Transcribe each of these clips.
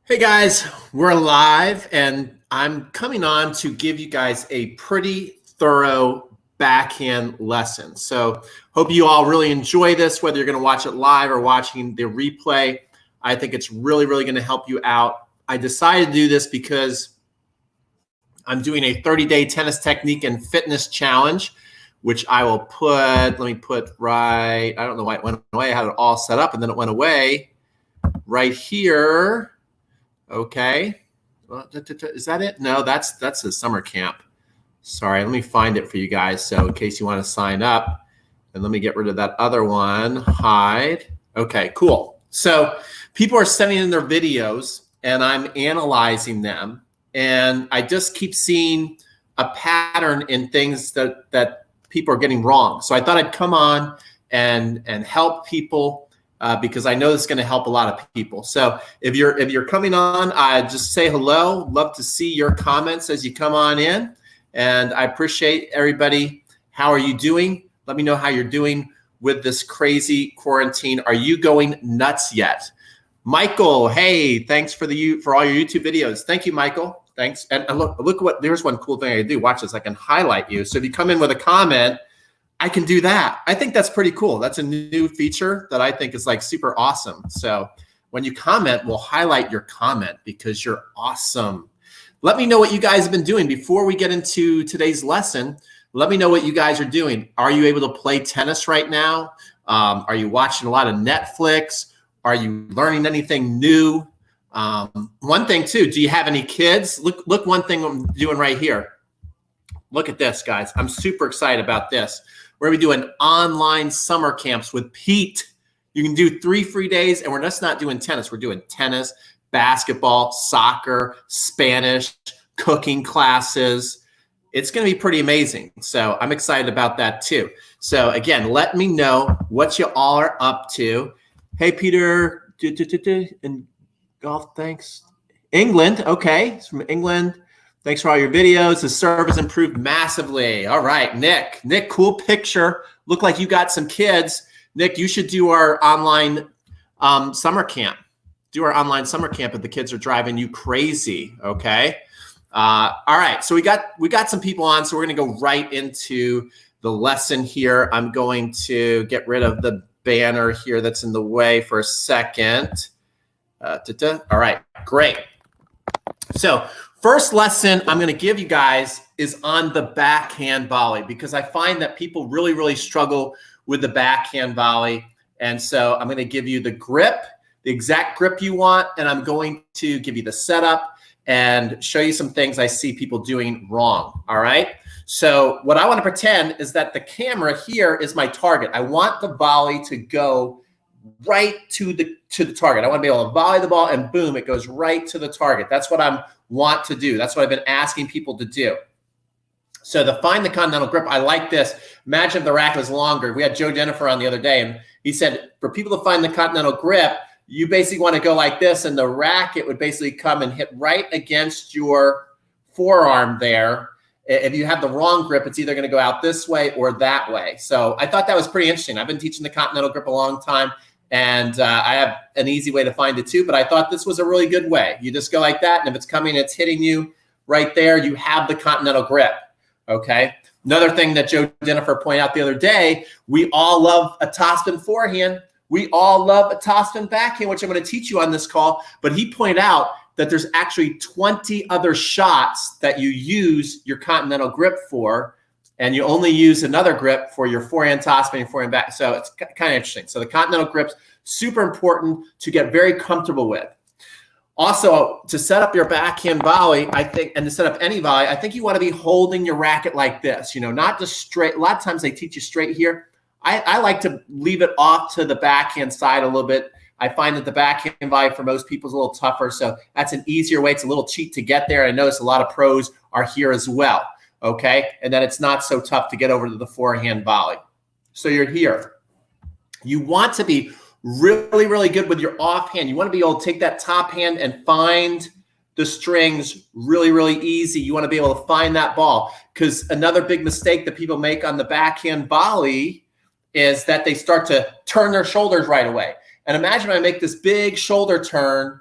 Hey guys, we're live and I'm coming on to give you guys a pretty thorough backhand lesson. So hope you all really enjoy this, whether you're going to watch it live or watching the replay. I think it's really going to help you out. I decided to do this because I'm doing a 30-day tennis technique and fitness challenge, which I will put, let me put right, I don't know why it went away. I had it all set up and then it went away right here. Okay, is that it? No, that's the summer camp. Sorry, let me find it for you guys. So in case you want to sign up, and let me get rid of that other one, hide. Okay, cool. So people are sending in their videos and I'm analyzing them. And I just keep seeing a pattern in things that people are getting wrong. So I thought I'd come on and help people because I know this is going to help a lot of people. So if you're coming on, just say hello. Love to see your comments as you come on in. And I appreciate everybody. How are you doing? Let me know how you're doing with this crazy quarantine. Are you going nuts yet? Michael, hey, thanks for all your YouTube videos. Thank you, Michael. Thanks. And look what, there's one cool thing I can do. Watch this. I can highlight you. So if you come in with a comment, I can do that. I think that's pretty cool. That's a new feature that I think is like super awesome. So when you comment, we'll highlight your comment because you're awesome. Let me know what you guys have been doing before we get into today's lesson. Let me know what you guys are doing. Are you able to play tennis right now? Are you watching a lot of Netflix? Are you learning anything new? One thing too, do you have any kids? Look one thing I'm doing right here. Look at this, guys. I'm super excited about this. We're going to be doing online summer camps with Pete. You can do 3 free days, and we're just not doing tennis. We're doing tennis, basketball, soccer, Spanish, cooking classes. It's going to be pretty amazing. So I'm excited about that too. So again, let me know what you all are up to. Hey, Peter, in golf, thanks. England, okay, it's from England. Thanks for all your videos. The service improved massively. All right, Nick, cool picture. Look like you got some kids. Nick, you should do our online summer camp. Do our online summer camp if the kids are driving you crazy, okay? All right, so we got some people on, so we're gonna go right into the lesson here. I'm going to get rid of the banner here that's in the way for a second. All right, great. So first lesson I'm going to give you guys is on the backhand volley because I find that people really struggle with the backhand volley. And so I'm going to give you the grip, the exact grip you want, and I'm going to give you the setup and show you some things I see people doing wrong. All right. So what I want to pretend is that the camera here is my target. I want the volley to go right to the target. I want to be able to volley the ball and boom, it goes right to the target. That's what I want to do. That's what I've been asking people to do. So to find the continental grip, I like this. Imagine if the racket was longer. We had Joe Jennifer on the other day, and he said for people to find the continental grip, you basically want to go like this, and the racket would basically come and hit right against your forearm there. If you have the wrong grip, it's either going to go out this way or that way. So I thought that was pretty interesting. I've been teaching the continental grip a long time, and I have an easy way to find it too, but I thought this was a really good way. You just go like that, and if it's coming, it's hitting you right there, you have the continental grip, okay? Another thing that Joe Jennifer pointed out the other day, we all love a topspin forehand. We all love a topspin backhand, which I'm going to teach you on this call, but he pointed out that there's actually 20 other shots that you use your continental grip for, and you only use another grip for your forehand topspin and forehand back. So it's kind of interesting. So the continental grip's super important to get very comfortable with. Also, to set up your backhand volley, I think, and to set up any volley, I think you want to be holding your racket like this, you know, not just straight. A lot of times they teach you straight here. I like to leave it off to the backhand side a little bit. I find that the backhand volley for most people is a little tougher. So that's an easier way. It's a little cheat to get there. I notice a lot of pros are here as well. Okay. And then it's not so tough to get over to the forehand volley. So you're here. You want to be really good with your offhand. You want to be able to take that top hand and find the strings really easy. You want to be able to find that ball, because another big mistake that people make on the backhand volley is that they start to turn their shoulders right away. And imagine I make this big shoulder turn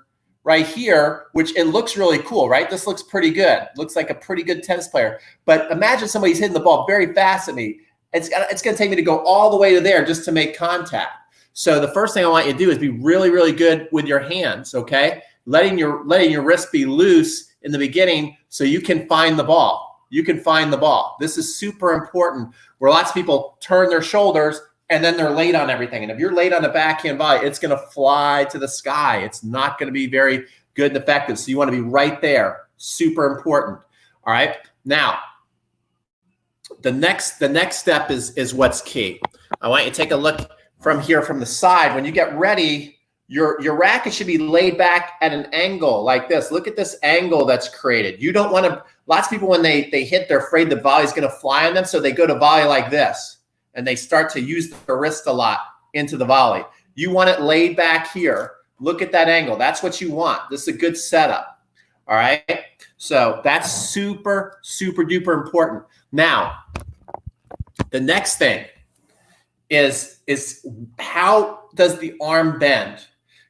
right here, which it looks really cool, right? This looks pretty good. Looks like a pretty good tennis player. But imagine somebody's hitting the ball very fast at me. It's going to take me to go all the way to there just to make contact. So the first thing I want you to do is be really, really good with your hands, okay? Letting your wrist be loose in the beginning so you can find the ball. You can find the ball. This is super important, where lots of people turn their shoulders and then they're late on everything. And if you're late on a backhand volley, it's going to fly to the sky. It's not going to be very good and effective. So you want to be right there. Super important. All right. Now, the next step is what's key. I want you to take a look from here from the side. When you get ready, your racket should be laid back at an angle like this. Look at this angle that's created. You don't want to, lots of people when they hit, they're afraid the volley is going to fly on them. So they go to volley like this and they start to use the wrist a lot into the volley. You want it laid back here. Look at that angle. That's what you want. This is a good setup. All right. So that's super, super duper important. Now, the next thing is how does the arm bend?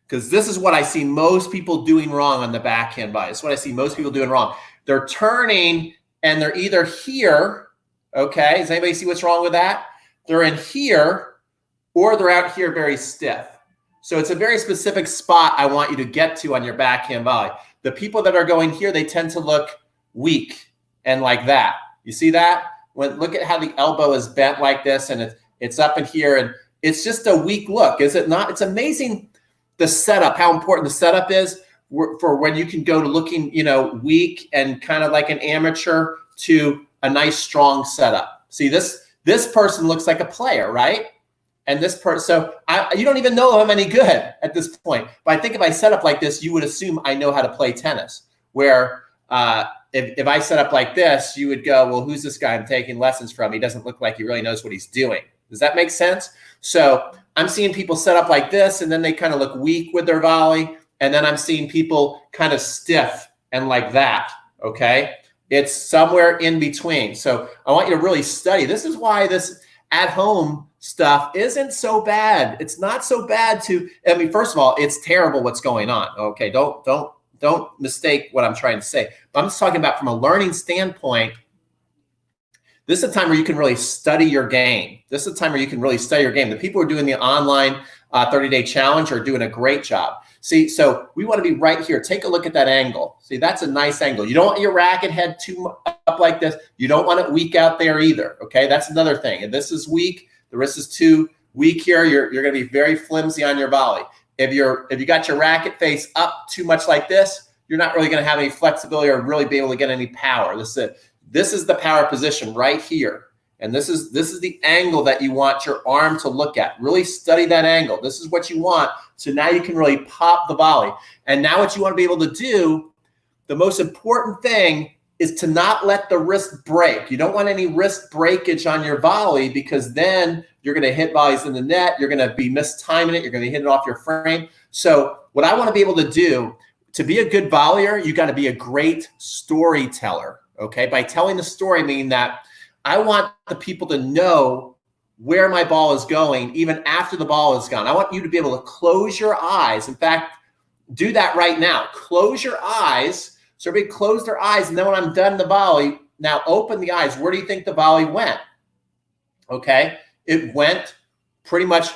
Because this is what I see most people doing wrong on the backhand volley. It's what I see most people doing wrong. They're turning and they're either here, okay? Does anybody see what's wrong with that? They're in here or they're out here very stiff. So it's a very specific spot I want you to get to on your backhand volley. The people that are going here, they tend to look weak and like that. You see that? Look at how the elbow is bent like this and it's up in here and it's just a weak look, is it not? It's amazing the setup, how important the setup is for when you can go to looking, weak and kind of like an amateur to a nice strong setup. See, this person looks like a player, right? And this person, so you don't even know I'm any good at this point. But I think if I set up like this, you would assume I know how to play tennis. Where if I set up like this, you would go, well, who's this guy I'm taking lessons from? He doesn't look like he really knows what he's doing. Does that make sense? So I'm seeing people set up like this, and then they kind of look weak with their volley. And then I'm seeing people kind of stiff and like that, okay? It's somewhere in between. So I want you to really study. This is why this at-home stuff isn't so bad. It's not so bad first of all, it's terrible what's going on, okay? Don't mistake what I'm trying to say. But I'm just talking about from a learning standpoint. This is a time where you can really study your game. This is a time where you can really study your game. The people who are doing the online 30-day challenge are doing a great job. See, so we want to be right here. Take a look at that angle. See, that's a nice angle. You don't want your racket head too up like this. You don't want it weak out there either, okay? That's another thing. If this is weak, the wrist is too weak here, you're going to be very flimsy on your volley. If you got your racket face up too much like this, you're not really going to have any flexibility or really be able to get any power. This is the power position right here. And this is the angle that you want your arm to look at. Really study that angle. This is what you want. So now you can really pop the volley. And now what you want to be able to do, the most important thing is to not let the wrist break. You don't want any wrist breakage on your volley, because then you're going to hit volleys in the net. You're going to be mistiming it. You're going to hit it off your frame. So what I want to be able to do, to be a good volleyer, you got to be a great storyteller. Okay, by telling the story, meaning that I want the people to know where my ball is going even after the ball is gone. I want you to be able to close your eyes. In fact, do that right now. Close your eyes. So everybody close their eyes, and then when I'm done the volley, now open the eyes. Where do you think the volley went? Okay, it went pretty much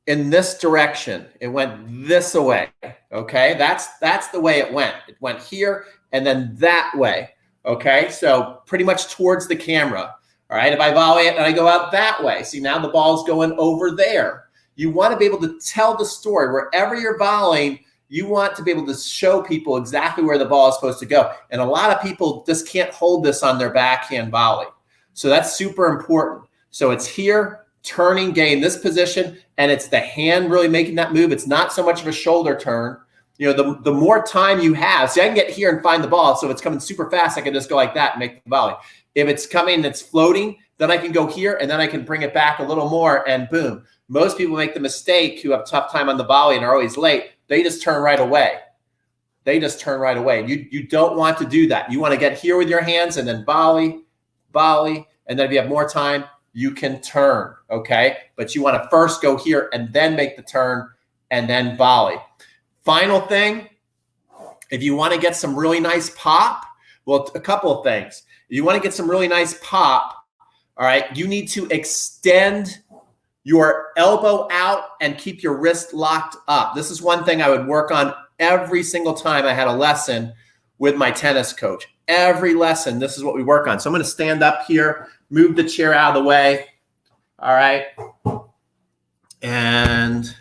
in this direction. It went this way. Okay, that's the way it went. It went here and then that way. Okay, so pretty much towards the camera. All right, if I volley it and I go out that way, see, now the ball's going over there. You want to be able to tell the story. Wherever you're volleying, you want to be able to show people exactly where the ball is supposed to go. And a lot of people just can't hold this on their backhand volley. So that's super important. So it's here, turning, getting this position, and it's the hand really making that move. It's not so much of a shoulder turn. The more time you have, see, I can get here and find the ball. So if it's coming super fast, I can just go like that and make the volley. If it's coming and it's floating, then I can go here and then I can bring it back a little more and boom. Most people make the mistake who have a tough time on the volley and are always late. They just turn right away. They just turn right away. You don't want to do that. You want to get here with your hands and then volley, volley. And then if you have more time, you can turn, okay? But you want to first go here and then make the turn and then volley. Final thing, If you want to get some really nice pop, well, a couple of things. If you want to get some really nice pop, all right, you need to extend your elbow out and keep your wrist locked up. This is one thing I would work on every single time I had a lesson with my tennis coach. Every lesson, this is what we work on. So I'm going to stand up here, move the chair out of the way. All right. And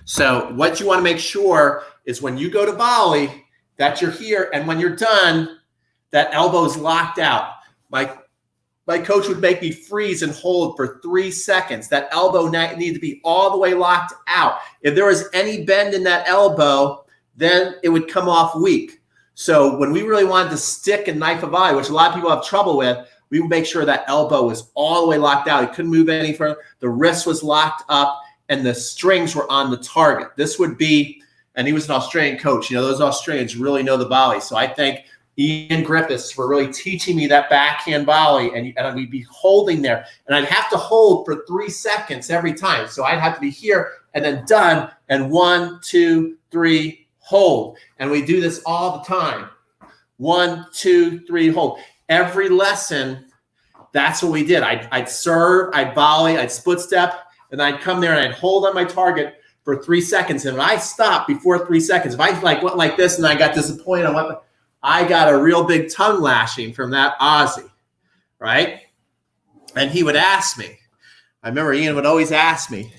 so what you want to make sure is when you go to volley that you're here, and when you're done, that elbow is locked out. My coach would make me freeze and hold for 3 seconds. That elbow needed to be all the way locked out. If there was any bend in that elbow, then it would come off weak. So when we really wanted to stick and knife a volley, which a lot of people have trouble with, we would make sure that elbow was all the way locked out. It couldn't move any further. The wrist was locked up and the strings were on the target. This would be, and he was an Australian coach. You know, those Australians really know the volley. So I thank Ian Griffiths for really teaching me that backhand volley, and we'd be holding there, and I'd have to hold for 3 seconds every time. So I'd have to be here and then done, and 1, 2, 3, hold. And we do this all the time. 1, 2, 3, hold. Every lesson, that's what we did. I'd serve, I'd volley, I'd split step, and I'd come there and I'd hold on my target for 3 seconds. And if I stopped before 3 seconds, if I went like this and I got disappointed, I got a real big tongue lashing from that Aussie, right? And he would ask me. I remember Ian would always ask me,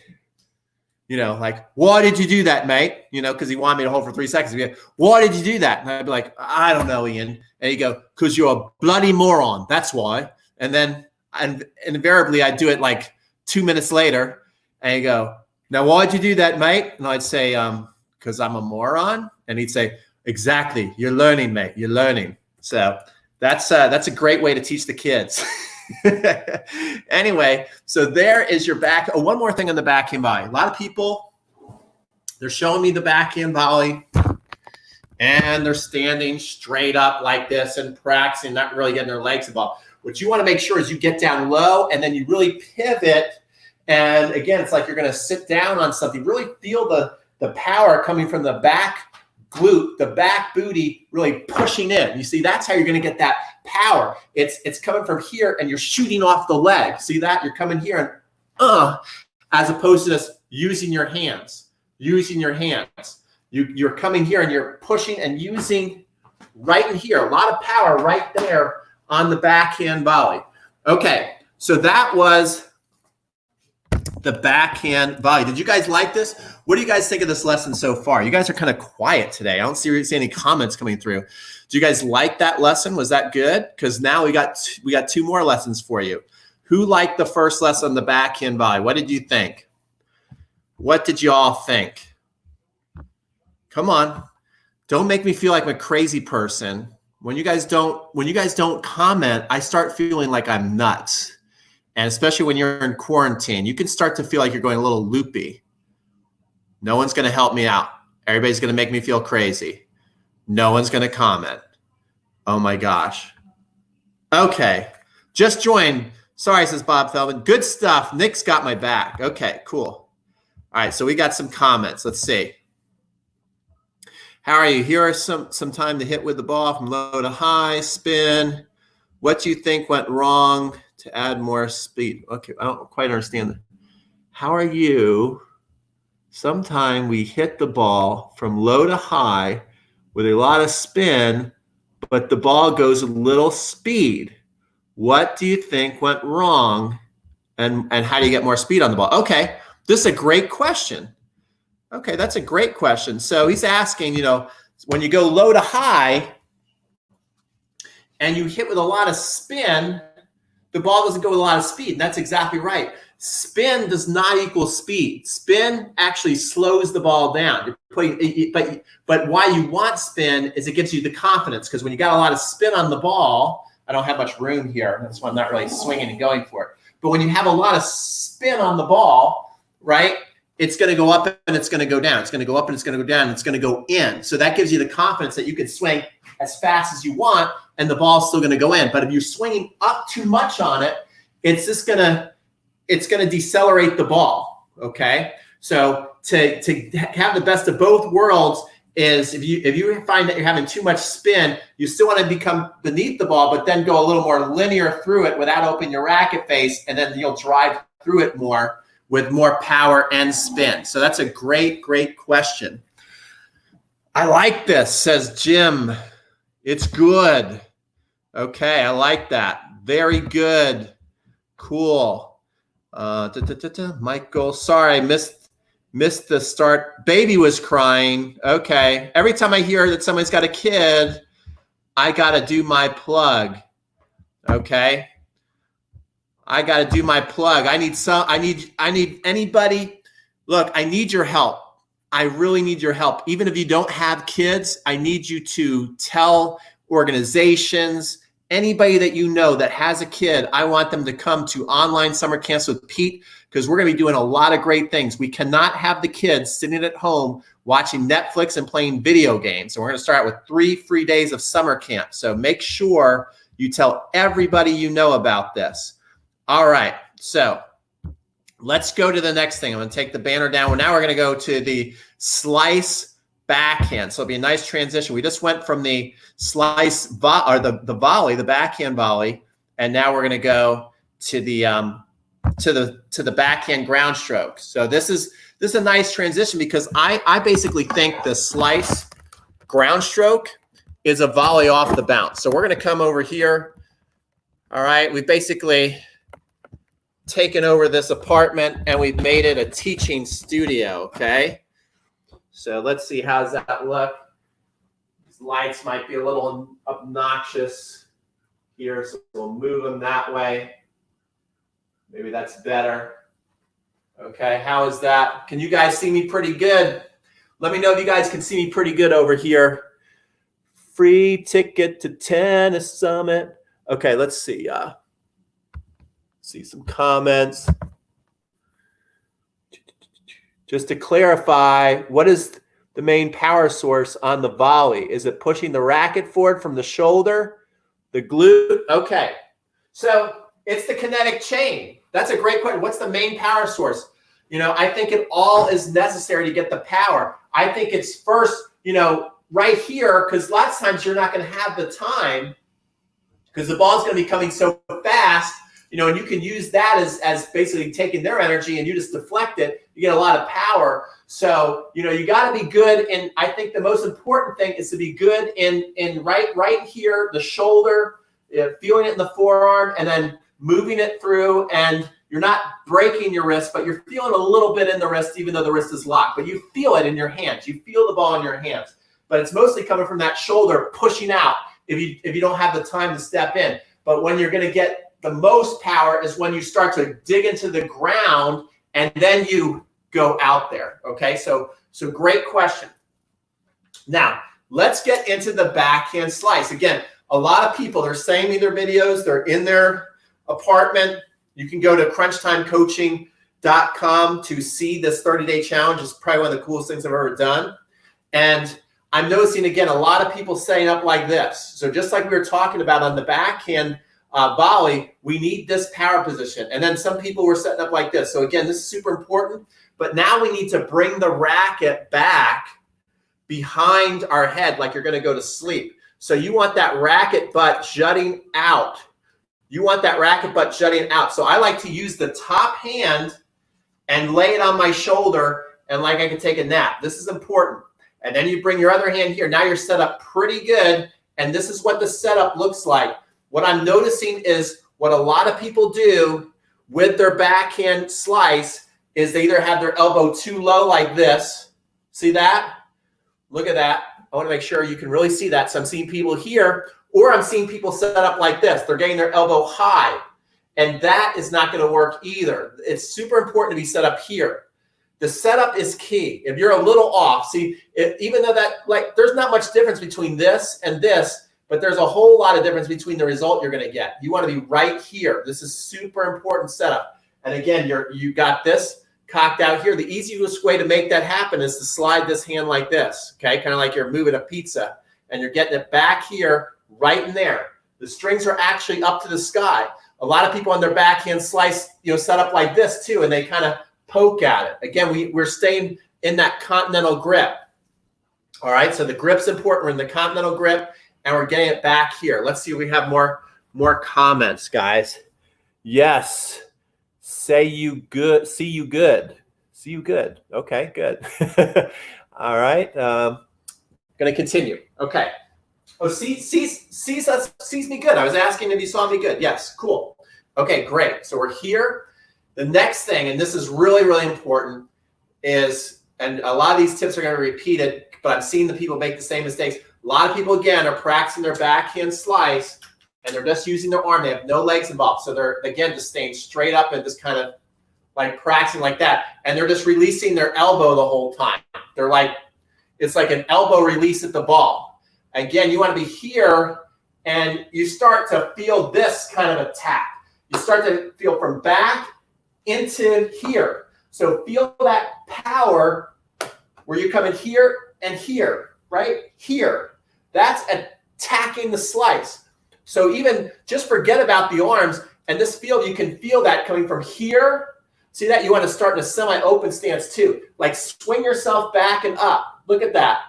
you know, like, why did you do that, mate? You know, because he wanted me to hold for 3 seconds. He'd go, why did you do that? And I'd be like, I don't know, Ian. And he'd go, because you're a bloody moron. That's why. And then invariably I'd do it like 2 minutes later. And he'd go, now, why'd you do that, mate? And I'd say, because I'm a moron. And he'd say, exactly. You're learning, mate. You're learning. So that's a great way to teach the kids. Anyway, so there is your back. Oh, one more thing on the backhand volley. A lot of people, they're showing me the backhand volley, and they're standing straight up like this and practicing, not really getting their legs involved. What you want to make sure is you get down low, and then you really pivot. And again, it's like you're going to sit down on something. Really feel the power coming from the back glute, the back booty really pushing in. You see, that's how you're going to get that power. It's coming from here and you're shooting off the leg. See that? You're coming here and as opposed to just using your hands. You're coming here and you're pushing and using right in here. A lot of power right there on the backhand volley. Okay, so that was the backhand volley. Did you guys like this? What do you guys think of this lesson so far? You guys are kind of quiet today. I don't see any comments coming through. Do you guys like that lesson? Was that good? Because now we got 2 more lessons for you. Who liked the first lesson on the backhand volley? What did you think? What did you all think? Come on. Don't make me feel like I'm a crazy person. When you guys don't comment, I start feeling like I'm nuts. And especially when you're in quarantine, you can start to feel like you're going a little loopy. No one's going to help me out. Everybody's going to make me feel crazy. No one's going to comment. Oh my gosh. Okay. Just joined. Sorry, says Bob Feldman. Good stuff. Nick's got my back. Okay, cool. All right, so we got some comments. Let's see. How are you? Here are some time to hit with the ball from low to high, spin. What do you think went wrong to add more speed? Okay, I don't quite understand that. How are you? Sometime we hit the ball from low to high with a lot of spin, but the ball goes a little speed. What do you think went wrong? And how do you get more speed on the ball? Okay, this is a great question. Okay, that's a great question. So he's asking, you know, when you go low to high and you hit with a lot of spin, the ball doesn't go with a lot of speed. And that's exactly right. Spin does not equal speed. Spin actually slows the ball down. You're putting, but why you want spin is it gives you the confidence, because when you got a lot of spin on the ball, I don't have much room here. That's why I'm not really swinging and going for it. But when you have a lot of spin on the ball, right, it's going to go up and it's going to go down. It's going to go up and it's going to go down. And it's going to go in. So that gives you the confidence that you can swing as fast as you want and the ball's still going to go in. But if you're swinging up too much on it, it's just going to decelerate the ball. Okay. So to have the best of both worlds is if you find that you're having too much spin, you still want to become beneath the ball, but then go a little more linear through it without opening your racket face, and then you'll drive through it more with more power and spin. So that's a great, great question. I like this, says Jim. It's good. Okay, I like that. Very good. Cool. Michael, sorry, missed the start. Baby was crying. Okay. Every time I hear that somebody's got a kid, I got to do my plug. Okay. I got to do my plug. I need anybody. Look, I need your help. I really need your help. Even if you don't have kids, I need you to tell organizations, anybody that you know that has a kid, I want them to come to online summer camps with Pete, because we're going to be doing a lot of great things. We cannot have the kids sitting at home watching Netflix and playing video games. So we're going to start with 3 free days of summer camp. So make sure you tell everybody you know about this. All right. So let's go to the next thing. I'm going to take the banner down. Well, now we're going to go to the slice backhand. So it'll be a nice transition. We just went from the slice the volley, the backhand volley, and now we're going to go to the backhand ground stroke. So this is a nice transition, because I basically think the slice ground stroke is a volley off the bounce. So we're going to come over here. All right, we've basically taken over this apartment and we've made it a teaching studio. Okay, so let's see, how's that look? These lights might be a little obnoxious here, so we'll move them that way. Maybe that's better. Okay, how is that? Can you guys see me pretty good? Let me know if you guys can see me pretty good over here. Free ticket to Tennis Summit. Okay, let's see. See some comments. Just to clarify, what is the main power source on the volley? Is it pushing the racket forward from the shoulder, the glute? Okay, so it's the kinetic chain. That's a great question. What's the main power source? You know, I think it all is necessary to get the power. I think it's first, you know, right here, because lots of times you're not going to have the time, because the ball's going to be coming so fast, you know, and you can use that as basically taking their energy and you just deflect it. You get a lot of power. So, you know, you got to be good. And I think the most important thing is to be good in right here, the shoulder, feeling it in the forearm, and then moving it through. And you're not breaking your wrist, but you're feeling a little bit in the wrist, even though the wrist is locked. But you feel it in your hands. You feel the ball in your hands. But it's mostly coming from that shoulder pushing out if you don't have the time to step in. But when you're going to get the most power is when you start to dig into the ground and then you go out there. Okay, so great question. Now, let's get into the backhand slice. Again, a lot of people, they're saying in their videos, they're in their apartment. You can go to crunchtimecoaching.com to see this 30-day challenge. It's probably one of the coolest things I've ever done. And I'm noticing, again, a lot of people setting up like this. So just like we were talking about on the backhand volley, we need this power position. And then some people were setting up like this. So again, this is super important. But now we need to bring the racket back behind our head like you're going to go to sleep. So you want that racket butt jutting out. You want that racket butt jutting out. So I like to use the top hand and lay it on my shoulder, and like I can take a nap. This is important. And then you bring your other hand here. Now you're set up pretty good. And this is what the setup looks like. What I'm noticing is what a lot of people do with their backhand slice is they either have their elbow too low like this. See that? Look at that. I want to make sure you can really see that. So I'm seeing people here, or I'm seeing people set up like this. They're getting their elbow high, and that is not going to work either. It's super important to be set up here. The setup is key. If you're a little off, see, even though there's not much difference between this and this, but there's a whole lot of difference between the result you're going to get. You want to be right here. This is super important setup. And again, you got this cocked out here. The easiest way to make that happen is to slide this hand like this, okay? Kind of like you're moving a pizza, and you're getting it back here, right in there. The strings are actually up to the sky. A lot of people on their backhand slice, set up like this too, and they kind of poke at it. Again, we're staying in that continental grip. All right, so the grip's important. We're in the continental grip, and we're getting it back here. Let's see if we have more comments, guys. Yes. Say you good. See you good. See you good. Okay, good. All right. Going to continue. Okay. Oh, sees me good. I was asking if you saw me good. Yes, cool. Okay, great. So we're here. The next thing, and this is really, really important, is, and a lot of these tips are going to be repeated, but I'm seeing the people make the same mistakes. A lot of people, again, are practicing their backhand slice, and they're just using their arm. They have no legs involved. So they're, again, just staying straight up and just kind of like practicing like that. And they're just releasing their elbow the whole time. They're like, it's like an elbow release at the ball. Again, you want to be here, and you start to feel this kind of attack. You start to feel from back into here. So feel that power where you come in here and here, right? Here. That's attacking the slice. So even just forget about the arms, and this field, you can feel that coming from here. See that? You want to start in a semi-open stance too. Like swing yourself back and up. Look at that.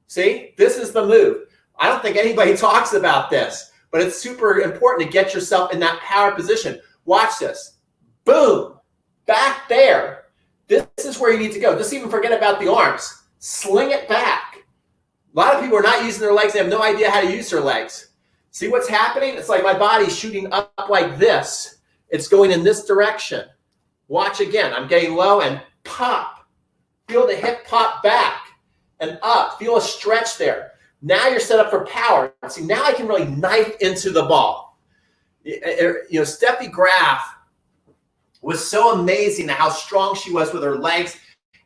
See? This is the move. I don't think anybody talks about this, but it's super important to get yourself in that power position. Watch this. Boom. Back there. This is where you need to go. Just even forget about the arms. Sling it back. A lot of people are not using their legs. They have no idea how to use their legs. See what's happening? It's like my body's shooting up like this. It's going in this direction. Watch again. I'm getting low and pop. Feel the hip pop back and up. Feel a stretch there. Now you're set up for power. See, now I can really knife into the ball. You know, Steffi Graf was so amazing at how strong she was with her legs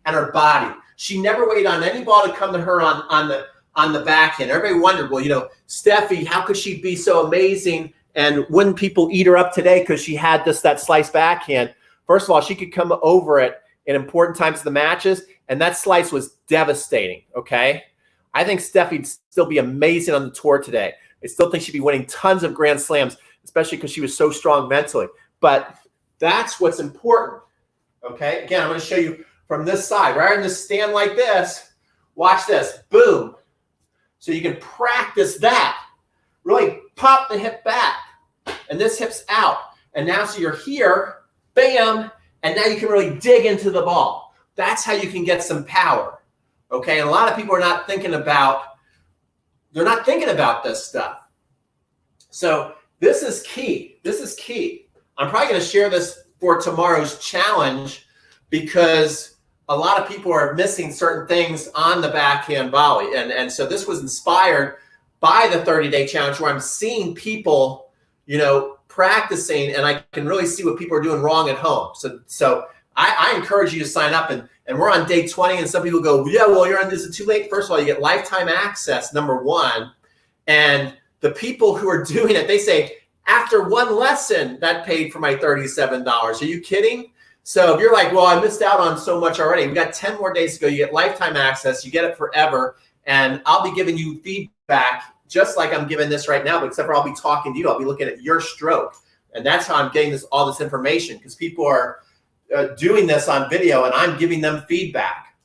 and her body. She never waited on any ball to come to her on the backhand. Everybody wondered, well, you know, Steffi, how could she be so amazing? And wouldn't people eat her up today because she had that slice backhand? First of all, she could come over it in important times of the matches, and that slice was devastating, okay? I think Steffi'd still be amazing on the tour today. I still think she'd be winning tons of Grand Slams, especially because she was so strong mentally. But that's what's important, okay? Again, I'm going to show you from this side. Rather than just stand like this, watch this. Boom. So you can practice that. Really pop the hip back, and this hip's out. And now so you're here, bam, and now you can really dig into the ball. That's how you can get some power, okay? And a lot of people are not thinking about, they're not thinking about this stuff. So this is key. This is key. I'm probably going to share this for tomorrow's challenge because a lot of people are missing certain things on the backhand volley. And so this was inspired by the 30-day challenge where I'm seeing people, you know, practicing, and I can really see what people are doing wrong at home. So I encourage you to sign up, and we're on day 20, and some people go, yeah, well, you're on this, is it too late? First of all, you get lifetime access, number one. And the people who are doing it, they say, after one lesson, that paid for my $37. Are you kidding? So if you're like, well, I missed out on so much already, we've got 10 more days to go. You get lifetime access. You get it forever. And I'll be giving you feedback just like I'm giving this right now, but except for I'll be talking to you. I'll be looking at your stroke. And that's how I'm getting all this information, because people are doing this on video and I'm giving them feedback.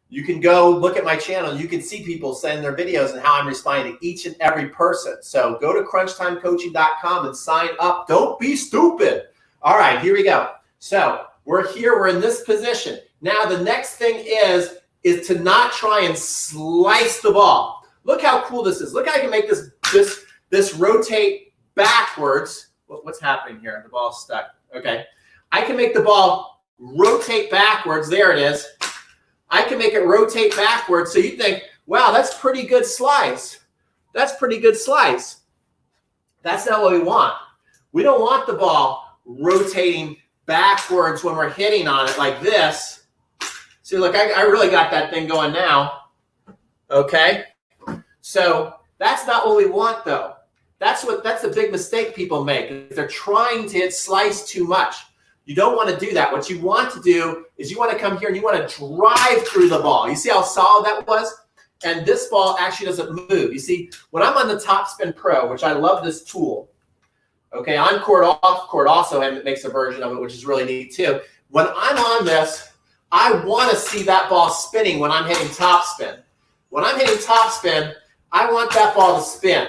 You can go look at my channel. You can see people send their videos and how I'm responding to each and every person. So go to crunchtimecoaching.com and sign up. Don't be stupid. All right, here we go. So we're here. We're in this position. Now the next thing is to not try and slice the ball. Look how cool this is. Look how I can make this rotate backwards. What's happening here? The ball's stuck. Okay. I can make the ball rotate backwards. There it is. I can make it rotate backwards. So you think, wow, that's pretty good slice. That's pretty good slice. That's not what we want. We don't want the ball rotating backwards when we're hitting on it like this. See, look, I really got that thing going now. Okay. So that's not what we want, though. That's the big mistake people make. They're trying to hit slice too much. You don't want to do that. What you want to do is you want to come here and you want to drive through the ball. You see how solid that was? And this ball actually doesn't move. You see, when I'm on the Topspin Pro, which I love this tool, okay, on court, off court also makes a version of it, which is really neat too. When I'm on this, I want to see that ball spinning when I'm hitting topspin. When I'm hitting topspin, I want that ball to spin.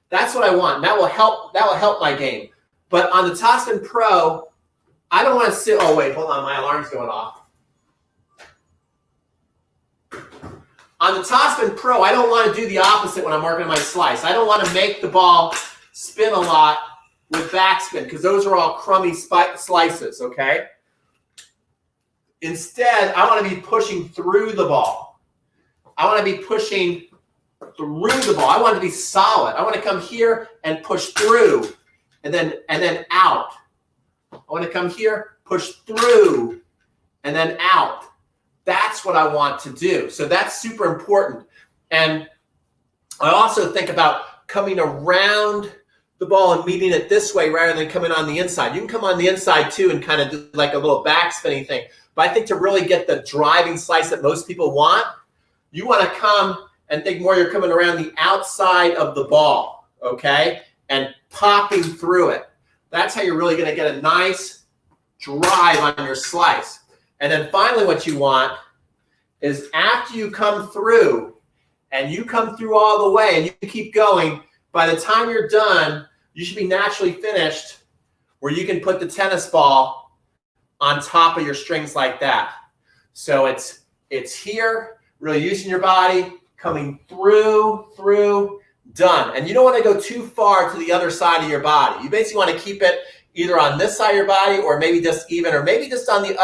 That's what I want. That will help my game. But on the Topspin Pro, I don't want to sit. Oh wait, hold on, my alarm's going off. On the Topspin Pro, I don't want to do the opposite when I'm working on my slice. I don't want to make the ball spin a lot with backspin because those are all crummy slices, okay? Instead, I want to be pushing through the ball. I want to be pushing through the ball. I want it to be solid. I want to come here and push through and then out. I want to come here, push through and then out. That's what I want to do. So that's super important. And I also think about coming around the ball and meeting it this way rather than coming on the inside. You can come on the inside too and kind of do like a little back spinning thing. But I think to really get the driving slice that most people want, you want to come and think more you're coming around the outside of the ball, okay? And popping through it. That's how you're really going to get a nice drive on your slice. And then finally what you want is after you come through, and you come through all the way, and you keep going, by the time you're done, you should be naturally finished where you can put the tennis ball on top of your strings like that. So it's here, really using your body, coming through, done. And you don't want to go too far to the other side of your body. You basically want to keep it either on this side of your body or maybe just even, or maybe just on the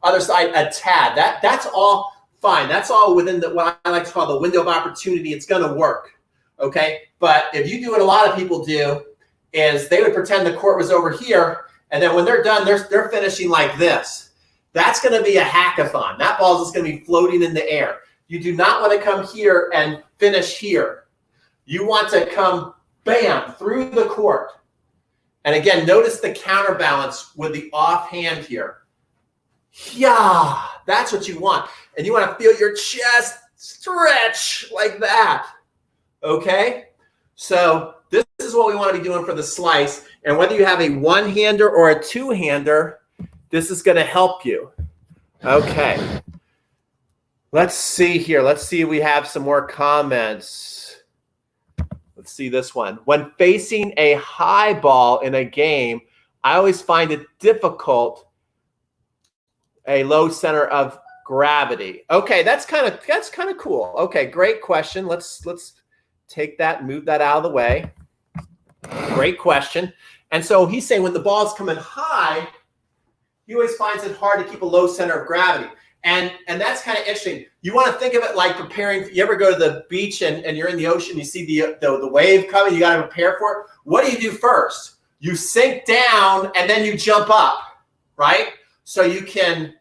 other side a tad. That's all fine. That's all within what I like to call the window of opportunity. It's going to work, okay? But if you do what a lot of people do is they would pretend the court was over here, and then when they're done, they're finishing like this. That's going to be a hackathon. That ball is just going to be floating in the air. You do not want to come here and finish here. You want to come, bam, through the court. And again, notice the counterbalance with the offhand here. Yeah, that's what you want. And you want to feel your chest stretch like that, okay? So this is what we want to be doing for the slice. And whether you have a one-hander or a two-hander, this is going to help you. Okay. Let's see here. Let's see if we have some more comments. Let's see this one. When facing a high ball in a game, I always find it difficult, a low center of gravity. Okay, that's kind of cool. Okay, great question. Let's take that, move that out of the way. Great question. And so he's saying when the ball is coming high, he always finds it hard to keep a low center of gravity. And that's kind of interesting. You want to think of it like preparing. You ever go to the beach and you're in the ocean, you see the wave coming, you got to prepare for it. What do you do first? You sink down and then you jump up, right? So you can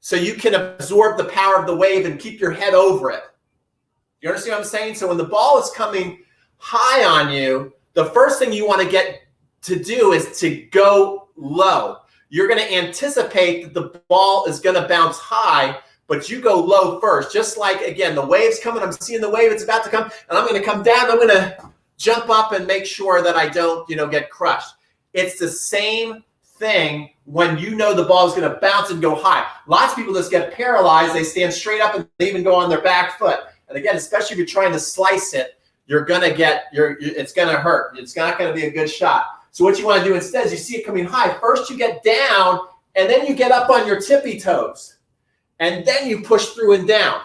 absorb the power of the wave and keep your head over it. You understand what I'm saying? So when the ball is coming high on you, the first thing you want to get to do is to go low. You're going to anticipate that the ball is going to bounce high, but you go low first. Just like, again, the wave's coming. I'm seeing the wave. It's about to come, and I'm going to come down. I'm going to jump up and make sure that I don't, get crushed. It's the same thing when you know the ball is going to bounce and go high. Lots of people just get paralyzed. They stand straight up and they even go on their back foot. And again, especially if you're trying to slice it, it's going to hurt. It's not going to be a good shot. So what you want to do instead is you see it coming high. First you get down, and then you get up on your tippy toes. And then you push through and down.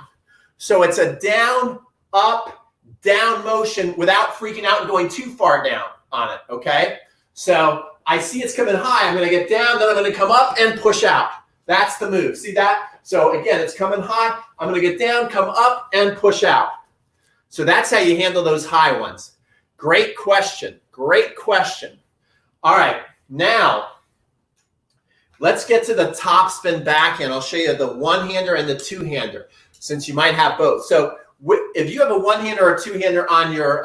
So it's a down, up, down motion without freaking out and going too far down on it, okay? So I see it's coming high. I'm going to get down, then I'm going to come up and push out. That's the move. See that? So again, it's coming high. I'm going to get down, come up, and push out. So that's how you handle those high ones. Great question. Great question. All right, now let's get to the topspin backhand. I'll show you the one-hander and the two-hander, since you might have both. So if you have a one-hander or a two-hander on your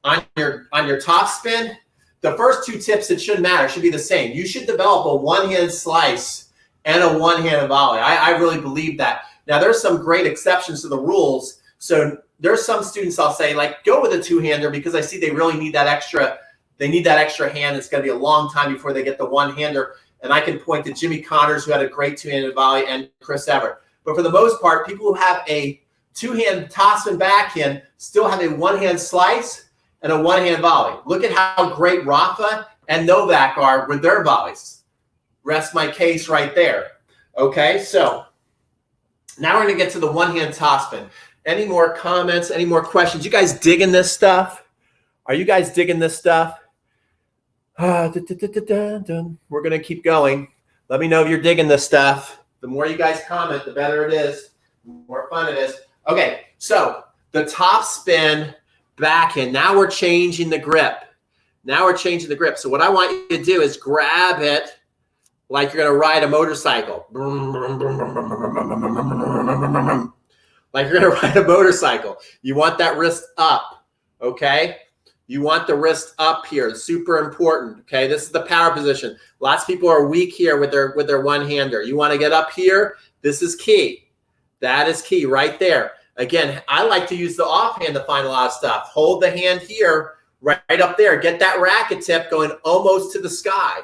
topspin, the first two tips, it shouldn't matter. It should be the same. You should develop a one-hand slice and a one-handed volley. I really believe that. Now, there's some great exceptions to the rules. So there's some students I'll say, like, go with a two-hander because I see they really need that extra. They need that extra hand. It's going to be a long time before they get the one-hander. And I can point to Jimmy Connors, who had a great two-handed volley, and Chris Everett. But for the most part, people who have a two-hand topspin backhand still have a one-hand slice and a one-hand volley. Look at how great Rafa and Novak are with their volleys. Rest my case right there. Okay, so now we're going to get to the one-hand topspin. Any more comments? Any more questions? You guys digging this stuff? Are you guys digging this stuff? We're going to keep going. Let me know if you're digging this stuff. The more you guys comment, the better it is. The more fun it is. Okay, so the topspin backhand. Now we're changing the grip. Now we're changing the grip. So what I want you to do is grab it like you're going to ride a motorcycle. Like you're going to ride a motorcycle. You want that wrist up, okay? You want the wrist up here. It's super important, okay? This is the power position. Lots of people are weak here with their one-hander. You want to get up here. This is key. That is key right there. Again, I like to use the offhand to find a lot of stuff. Hold the hand here, right up there. Get that racket tip going almost to the sky.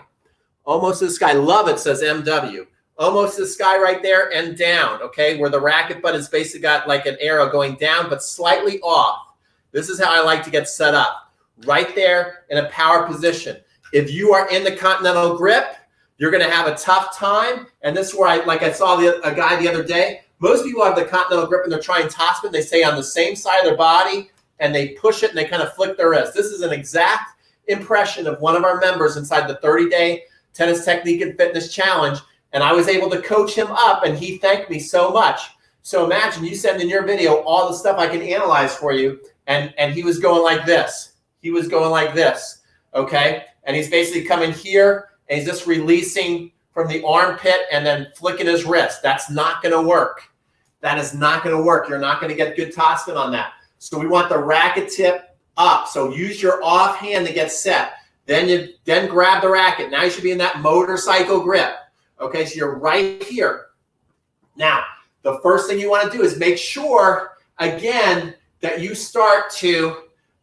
Almost to the sky. Love it, says MW. Almost to the sky right there and down, okay? Where the racket butt has basically got like an arrow going down, but slightly off. This is how I like to get set up. Right there in a power position. If you are in the continental grip, you're going to have a tough time. And this is where I saw a guy the other day. Most people have the continental grip and they're trying topspin. They stay on the same side of their body and they push it and they kind of flick their wrist. This is an exact impression of one of our members inside the 30-day tennis technique and fitness challenge. And I was able to coach him up and he thanked me so much. So imagine you send in your video all the stuff I can analyze for you. And he was going like this. He was going like this, okay? And he's basically coming here and he's just releasing from the armpit and then flicking his wrist. That's not going to work. That is not going to work. You're not going to get good topspin on that. So we want the racket tip up. So use your offhand to get set. Then grab the racket. Now you should be in that motorcycle grip. Okay, so you're right here. Now, the first thing you want to do is make sure, again, that you start to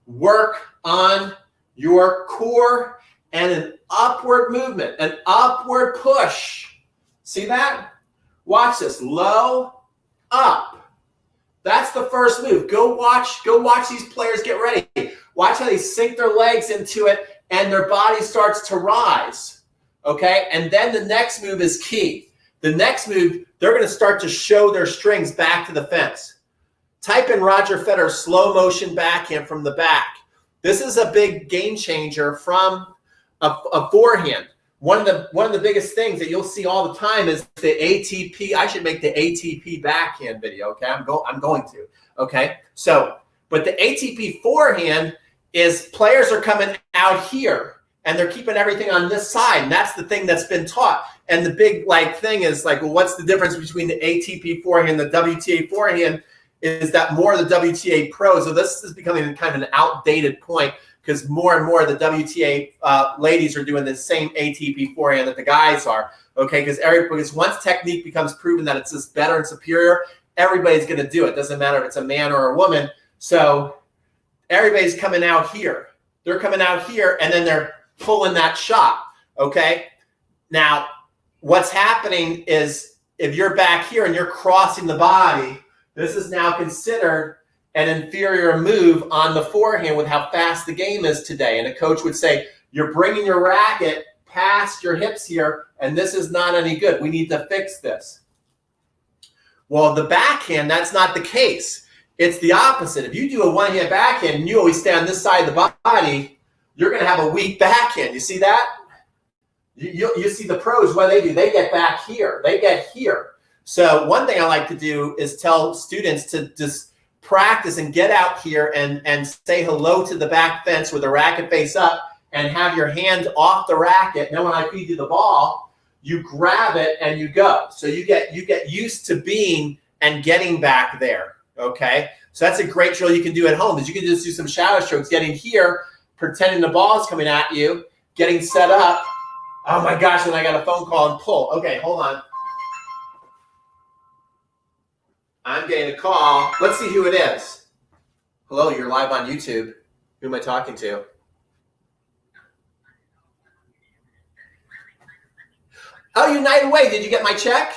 work on your core and an upward movement, an upward push. See that? Watch this. Low, up. That's the first move. Go watch these players get ready. Watch how they sink their legs into it and their body starts to rise. Okay? And then the next move is key. The next move, they're going to start to show their strings back to the fence. Type in Roger Federer slow motion backhand from the back. This is a big game changer from a forehand. One of the biggest things that you'll see all the time is the ATP. I should make the ATP backhand video. Okay, I'm going to. Okay, so but the ATP forehand is players are coming out here and they're keeping everything on this side, and that's the thing that's been taught. And the big thing is well, what's the difference between the ATP forehand and the WTA forehand? Is that more of the WTA pros? So this is becoming kind of an outdated point because more and more of the WTA ladies are doing the same ATP forehand that the guys are. Okay, because once technique becomes proven that it's just better and superior, everybody's going to do it. Doesn't matter if it's a man or a woman. So everybody's coming out here. They're coming out here and then they're pulling that shot. Okay, now what's happening is if you're back here and you're crossing the body, this is now considered an inferior move on the forehand with how fast the game is today. And a coach would say, you're bringing your racket past your hips here, and this is not any good. We need to fix this. Well, the backhand, that's not the case. It's the opposite. If you do a one-hand backhand and you always stay on this side of the body, you're going to have a weak backhand. You see that? You see the pros, what do? They get back here. They get here. So one thing I like to do is tell students to just practice and get out here and say hello to the back fence with the racket face up and have your hand off the racket. Now when I feed you the ball, you grab it and you go. So you get used to being and getting back there, okay? So that's a great drill you can do at home is you can just do some shadow strokes, getting here, pretending the ball is coming at you, getting set up. Oh my gosh, and I got a phone call and pull. Okay, hold on. I'm getting a call. Let's see who it is. Hello, you're live on YouTube. Who am I talking to? Oh, United Way. Did you get my check?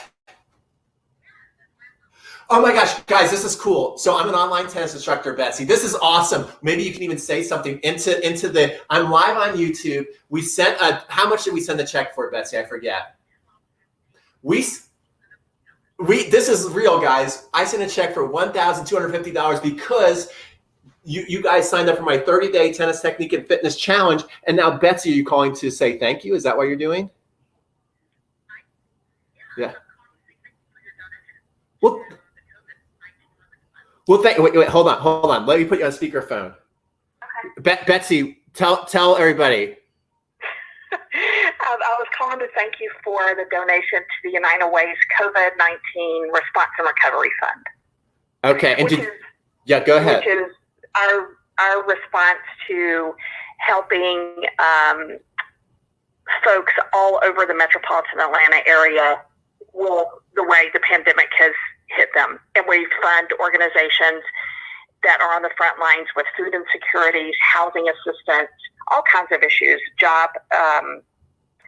Oh my gosh, guys, this is cool. So I'm an online tennis instructor, Betsy. This is awesome. Maybe you can even say something into the, I'm live on YouTube. We sent how much did we send the check for, Betsy? I forget. This is real, guys. I sent a check for $1,250 because you guys signed up for my 30-day tennis technique and fitness challenge. And now, Betsy, are you calling to say thank you? Is that what you're doing? Yeah. Well, wait, hold on. Let me put you on speakerphone. Okay. Betsy, tell everybody. I was calling to thank you for the donation to the United Way's COVID-19 Response and Recovery Fund. Okay, and yeah, go ahead. Which is our response to helping folks all over the metropolitan Atlanta area with the way the pandemic has hit them. And we fund organizations that are on the front lines with food insecurities, housing assistance, all kinds of issues, job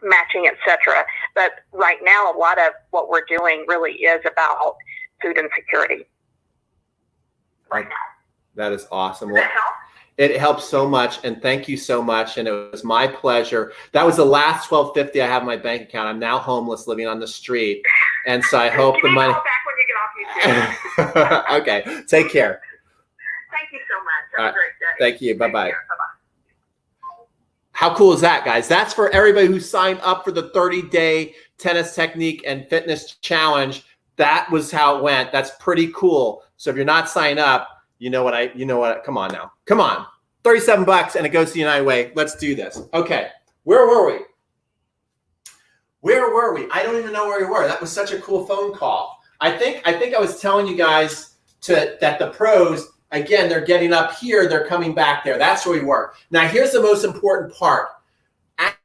matching, etc. But right now, a lot of what we're doing really is about food insecurity. Right now. That is awesome. Does that help? It helps so much, and thank you so much. And it was my pleasure. That was the last $1,250 I have in my bank account. I'm now homeless, living on the street, and so I hope the money. Call back when you get off YouTube. Okay, take care. Thank you so much. Have a great day. Thank you. Bye bye. Bye-bye. How cool is that, guys? That's for everybody who signed up for the 30-day tennis technique and fitness challenge. That was how it went. That's pretty cool. So if you're not signed up, you know what, come on now. Come on. $37 and it goes to the United Way. Let's do this. Okay. Where were we? I don't even know where we were. That was such a cool phone call. I think I was telling you guys that the pros, again, they're getting up here, they're coming back there. That's where we were. Now, here's the most important part.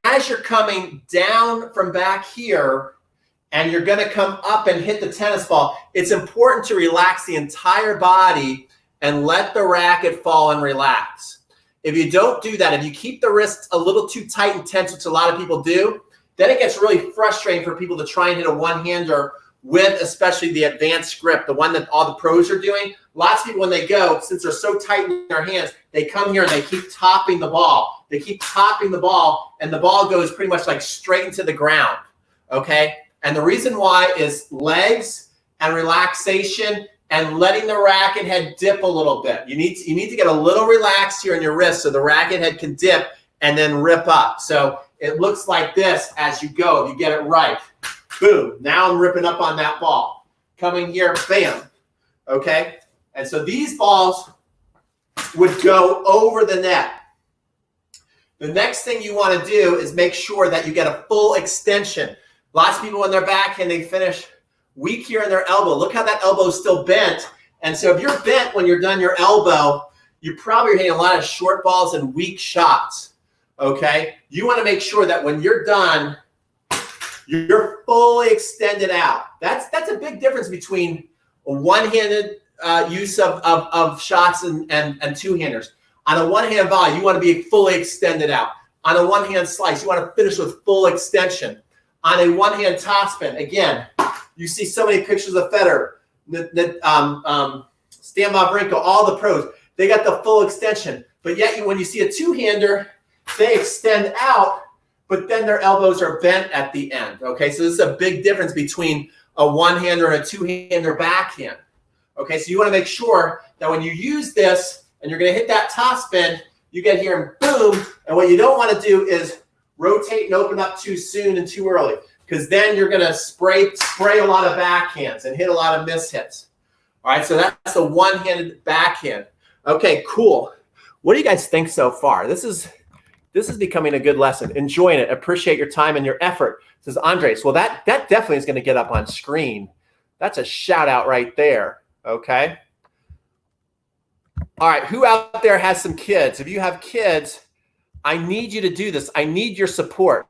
As you're coming down from back here and you're going to come up and hit the tennis ball, it's important to relax the entire body and let the racket fall and relax. If you don't do that, if you keep the wrists a little too tight and tense, which a lot of people do, then it gets really frustrating for people to try and hit a one-hander with especially the advanced grip, the one that all the pros are doing. Lots of people, when they go, since they're so tight in their hands, they come here and they keep topping the ball. They keep topping the ball, and the ball goes pretty much like straight into the ground, okay? And the reason why is legs and relaxation and letting the racket head dip a little bit. You need to get a little relaxed here in your wrist so the racket head can dip and then rip up. So it looks like this as you go, if you get it right. Boom, now I'm ripping up on that ball. Coming here, bam, okay? And so these balls would go over the net. The next thing you want to do is make sure that you get a full extension. Lots of people when they're backhand, they finish weak here in their elbow. Look how that elbow is still bent. And so if you're bent when you're done your elbow, you probably are hitting a lot of short balls and weak shots, okay? You want to make sure that when you're done, you're fully extended out. That's a big difference between a one-handed use of shots and two-handers. On a one-hand volley, you want to be fully extended out. On a one-hand slice, you want to finish with full extension. On a one-hand topspin, again, you see so many pictures of Federer, Stan Wawrinka, all the pros. They got the full extension. But yet, when you see a two-hander, they extend out, but then their elbows are bent at the end. Okay, so this is a big difference between a one-hander and a two-hander backhand. Okay, so you want to make sure that when you use this and you're going to hit that topspin, you get here and boom. And what you don't want to do is rotate and open up too soon and too early, because then you're going to spray a lot of backhands and hit a lot of mishits. All right, so that's the one-handed backhand. Okay, cool. What do you guys think so far? This is becoming a good lesson. Enjoying it. Appreciate your time and your effort. Says Andres. Well, that definitely is going to get up on screen. That's a shout out right there. Okay. All right. Who out there has some kids? If you have kids, I need you to do this. I need your support.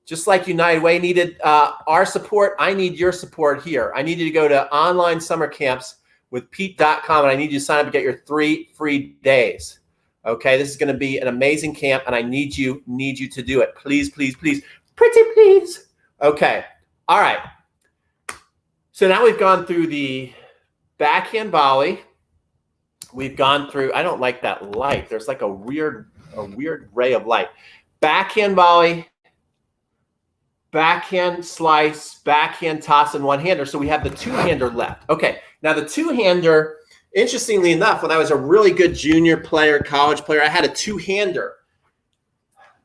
Just like United Way needed our support, I need your support here. I need you to go to online summer camps with Pete.com, and I need you to sign up and get your 3 free days. Okay, this is going to be an amazing camp, and I need you to do it. Please, please, please. Pretty please. Okay. All right. So now we've gone through the backhand volley. We've gone through, I don't like that light. There's like a weird ray of light. Backhand volley, backhand slice, backhand toss, and one-hander. So we have the two-hander left. Okay, now the two-hander, interestingly enough, when I was a really good junior player, college player, I had a two-hander.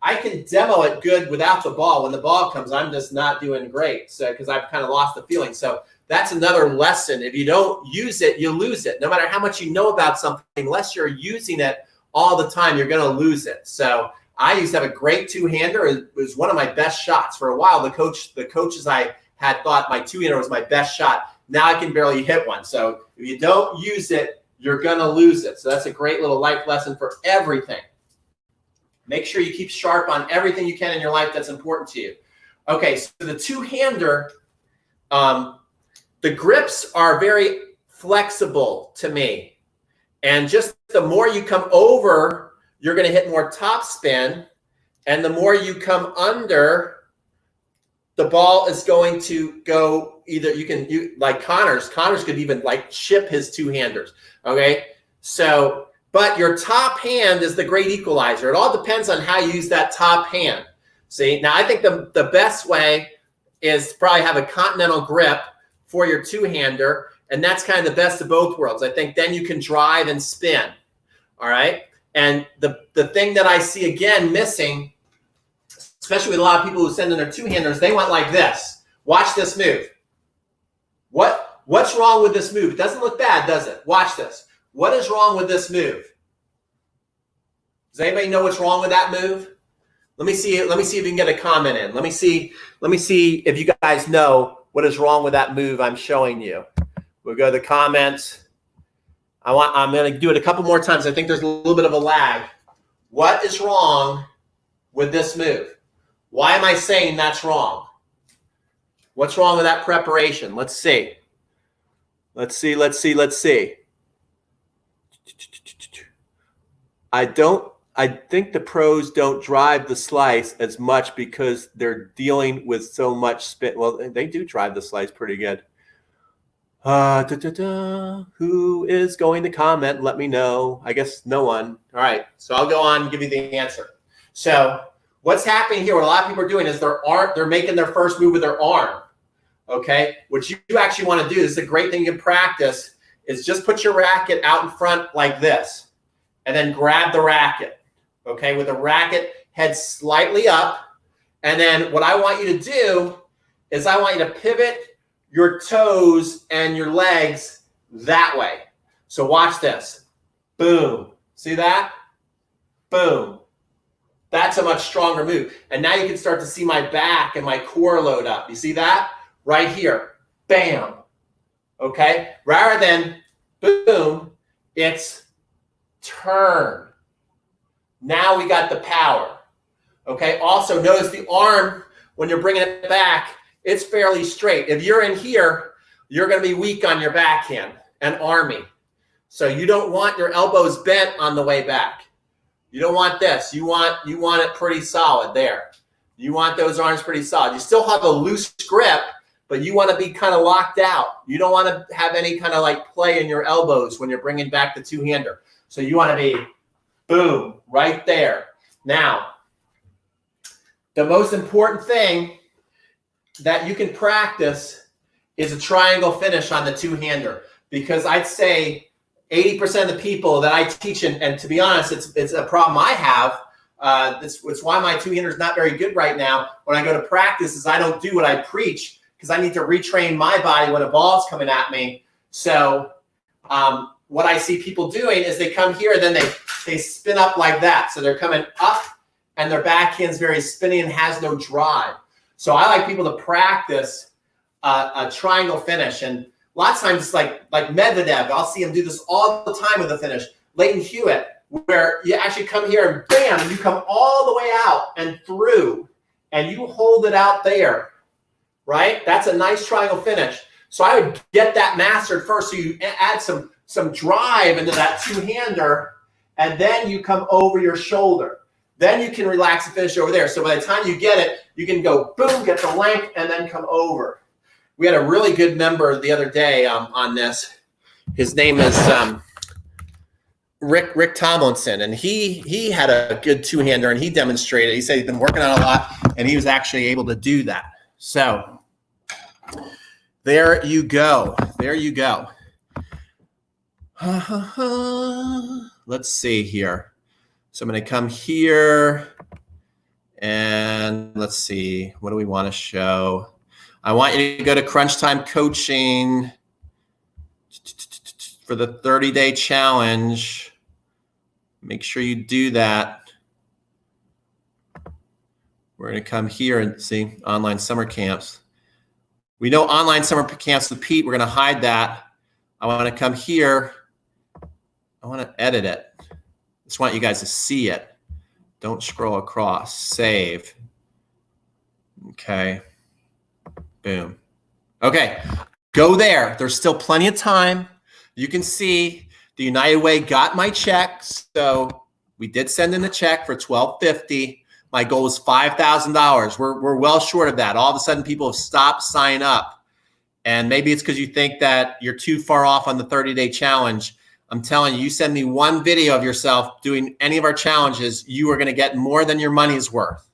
I can demo it good without the ball. When the ball comes, I'm just not doing great. So because I've kind of lost the feeling. So that's another lesson. If you don't use it, you lose it. No matter how much you know about something, unless you're using it all the time, you're going to lose it. So I used to have a great two-hander. It was one of my best shots for a while. The coaches I had thought my two-hander was my best shot. Now I can barely hit one. So if you don't use it, you're going to lose it. So that's a great little life lesson for everything. Make sure you keep sharp on everything you can in your life that's important to you. Okay, so the two-hander, the grips are very flexible to me. And just the more you come over, you're going to hit more topspin. And the more you come under, the ball is going to go either, like Connors could even like chip his two-handers. Okay, so, but your top hand is the great equalizer. It all depends on how you use that top hand. See, now I think the best way is to probably have a continental grip for your two-hander, and that's kind of the best of both worlds. I think then you can drive and spin, all right? And the thing that I see again missing, especially with a lot of people who send in their two-handers, they want like this. Watch this move. What's wrong with this move? It doesn't look bad, does it? Watch this. What is wrong with this move? Does anybody know what's wrong with that move? Let me see if you can get a comment in. Let me see if you guys know what is wrong with that move I'm showing you. We'll go to the comments. I'm going to do it a couple more times. I think there's a little bit of a lag. What is wrong with this move? Why am I saying that's wrong? What's wrong with that preparation? Let's see. Let's see. I think the pros don't drive the slice as much because they're dealing with so much spin. Well, they do drive the slice pretty good. Who is going to comment? Let me know. I guess no one. All right, so I'll go on and give you the answer. So what's happening here, what a lot of people are doing is they're making their first move with their arm. Okay, what you actually want to do, this is a great thing you can practice, is just put your racket out in front like this and then grab the racket, okay, with the racket head slightly up. And then what I want you to do is I want you to pivot your toes and your legs that way. So watch this. Boom. See that? Boom. That's a much stronger move. And now you can start to see my back and my core load up. You see that? Right here. Bam. Okay? Rather than boom, it's turn. Now we got the power. Okay? Also, notice the arm, when you're bringing it back, it's fairly straight. If you're in here, you're going to be weak on your backhand and arming. So you don't want your elbows bent on the way back. You don't want this. You want it pretty solid there. You want those arms pretty solid. You still have a loose grip, but you want to be kind of locked out. You don't want to have any kind of like play in your elbows when you're bringing back the two-hander. So you want to be, boom, right there. Now, the most important thing that you can practice is a triangle finish on the two-hander, because I'd say 80% of the people that I teach, and to be honest, it's a problem I have. It's why my two-hander is not very good right now. When I go to practice, is I don't do what I preach because I need to retrain my body when a ball's coming at me. So what I see people doing is they come here and then they spin up like that. So they're coming up and their backhand's very spinny and has no drive. So I like people to practice a triangle finish. And a lot of times it's like Medvedev. I'll see him do this all the time with a finish. Leighton Hewitt, where you actually come here and bam, and you come all the way out and through, and you hold it out there, right? That's a nice triangle finish. So I would get that mastered first. So you add some drive into that two-hander, and then you come over your shoulder. Then you can relax and finish over there. So by the time you get it, you can go boom, get the length, and then come over. We had a really good member the other day on this. His name is Rick Tomlinson, and he had a good two-hander, and he demonstrated. He said he's been working on a lot, and he was actually able to do that. So there you go. There you go. Let's see here. So I'm going to come here, and let's see. What do we want to show? I want you to go to Crunch Time Coaching for the 30-day challenge. Make sure you do that. We're going to come here and see online summer camps. We know online summer camps with Pete. We're going to hide that. I want to come here. I want to edit it. I just want you guys to see it. Don't scroll across. Save. Okay. Boom. Okay. Go there. There's still plenty of time. You can see the United Way got my check. So we did send in a check for $1,250. My goal was $5,000. We're well short of that. All of a sudden, people have stopped signing up. And maybe it's because you think that you're too far off on the 30-day challenge. I'm telling you, you send me one video of yourself doing any of our challenges, you are going to get more than your money's worth.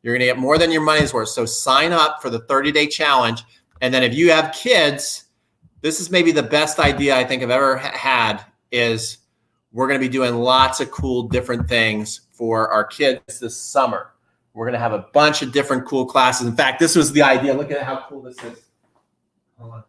You're going to get more than your money's worth. So sign up for the 30-day challenge. And then if you have kids, this is maybe the best idea I think I've ever had is we're going to be doing lots of cool different things for our kids this summer. We're going to have a bunch of different cool classes. In fact, this was the idea. Look at how cool this is. Hold on.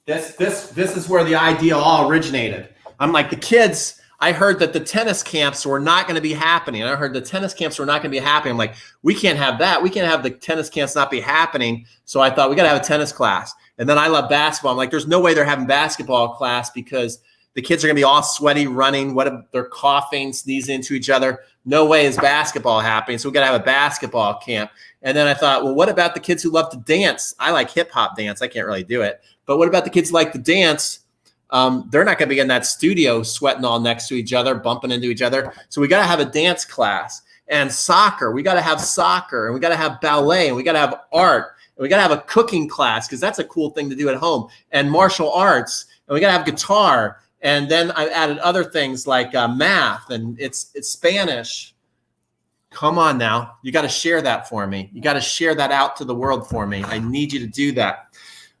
This is where the idea all originated. I'm like, the kids, I heard that the tennis camps were not going to be happening. I heard the tennis camps were not going to be happening. I'm like, we can't have that. We can't have the tennis camps not be happening. So I thought we got to have a tennis class. And then I love basketball. I'm like, there's no way they're having basketball class because the kids are going to be all sweaty running. What if they're coughing, sneezing into each other? No way is basketball happening. So we got to have a basketball camp. And then I thought, well, what about the kids who love to dance? I like hip hop dance. I can't really do it. But what about the kids who like to dance? They're not going to be in that studio sweating all next to each other, bumping into each other. So we got to have a dance class. And soccer, we got to have soccer. And we got to have ballet. And we got to have art. And we got to have a cooking class because that's a cool thing to do at home. And martial arts. And we got to have guitar. And then I added other things like math. And it's Spanish. Come on now. You got to share that for me. You got to share that out to the world for me. I need you to do that.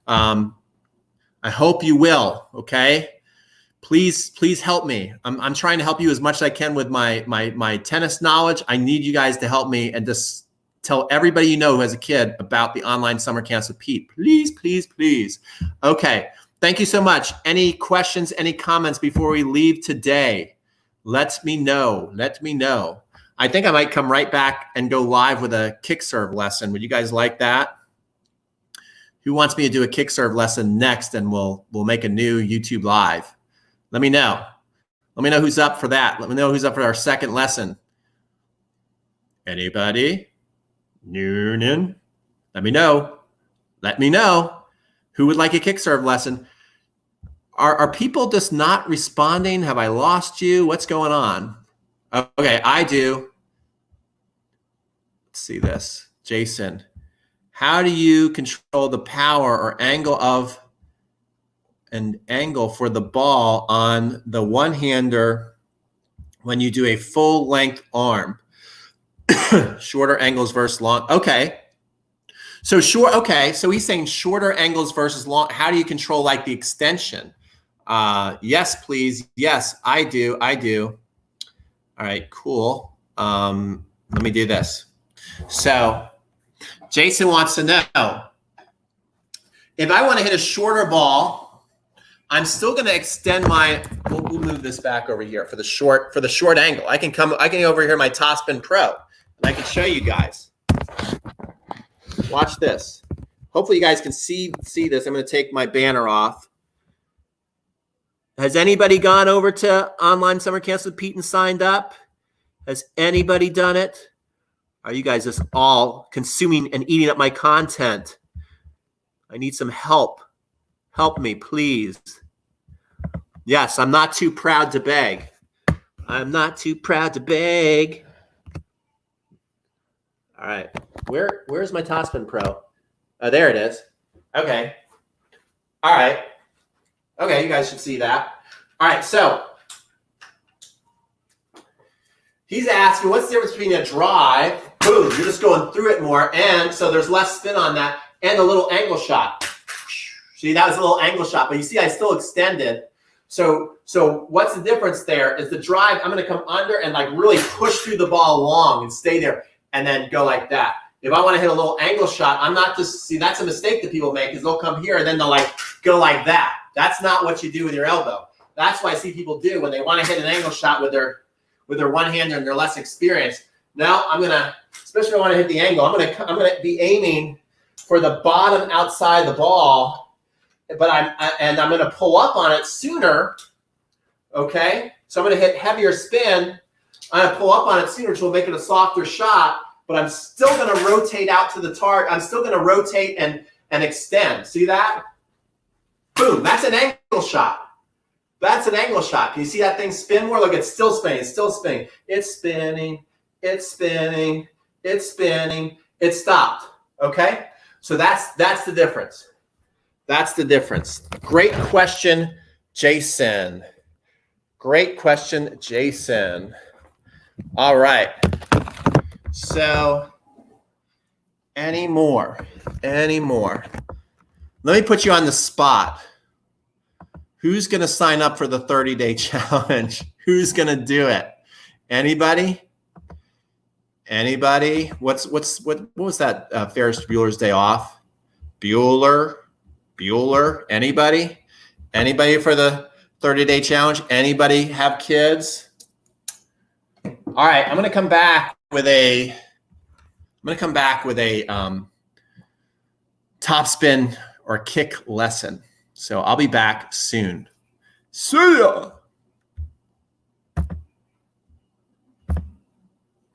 I hope you will, okay? Please help me. I'm trying to help you as much as I can with my tennis knowledge. I need you guys to help me and just tell everybody you know who has a kid about the online summer camps with Pete. Please, please, please. Okay, thank you so much. Any questions, any comments before we leave today? Let me know. Let me know. I think I might come right back and go live with a kick serve lesson. Would you guys like that? Who wants me to do a kick serve lesson next, and we'll make a new YouTube live? Let me know. Let me know who's up for that. Let me know who's up for our second lesson. Anybody? Noonan? Let me know. Let me know. Who would like a kick serve lesson? Are people just not responding? Have I lost you? What's going on? Okay, I do. Let's see this. Jason. How do you control the power or angle of an angle for the ball on the one-hander when you do a full-length arm? Shorter angles versus long. Okay. So so he's saying shorter angles versus long. How do you control like the extension? Yes, please. Yes, I do. All right, cool. Let me do this. So Jason wants to know, if I want to hit a shorter ball, I'm still going to extend my, we'll move this back over here for the short angle. I can go over here my Topspin Pro, and I can show you guys. Watch this. Hopefully you guys can see this. I'm going to take my banner off. Has anybody gone over to Online Summer Camps with Pete and signed up? Has anybody done it? Are you guys just all consuming and eating up my content? I need some help. Help me, please. Yes, I'm not too proud to beg. I'm not too proud to beg. All right. Where's my Topspin Pro? Oh, there it is. Okay. All right. Okay, you guys should see that. All right, so he's asking, what's the difference between a drive, boom, you're just going through it more, and so there's less spin on that, and a little angle shot. See, that was a little angle shot, but you see I still extended. So what's the difference there is the drive, I'm going to come under and like really push through the ball long and stay there and then go like that. If I want to hit a little angle shot, I'm not just, see, that's a mistake that people make is they'll come here and then they'll like go like that. That's not what you do with your elbow. That's what I see people do when they want to hit an angle shot with their one hander and they're less experienced. Now I'm going to, especially if I want to hit the angle, I'm going to be aiming for the bottom outside of the ball, but I'm going to pull up on it sooner. Okay, so I'm going to hit heavier spin. I'm going to pull up on it sooner, which will make it a softer shot. But I'm still going to rotate out to the target. I'm still going to rotate and extend. See that? Boom! That's an angle shot. That's an angle shot. Can you see that thing spin more? Look, it's still spinning. It's still spinning. It's spinning. It's spinning. It's spinning. It stopped. Okay. So that's the difference. That's the difference. Great question, Jason. Great question, Jason. All right. So, any more? Let me put you on the spot. Who's going to sign up for the 30-day challenge? Who's going to do it? Anybody? What was that Ferris Bueller's Day Off? Bueller? Anybody for the 30-day challenge? Anybody have kids? All right, I'm going to come back with a topspin or kick lesson. So I'll be back soon. See ya.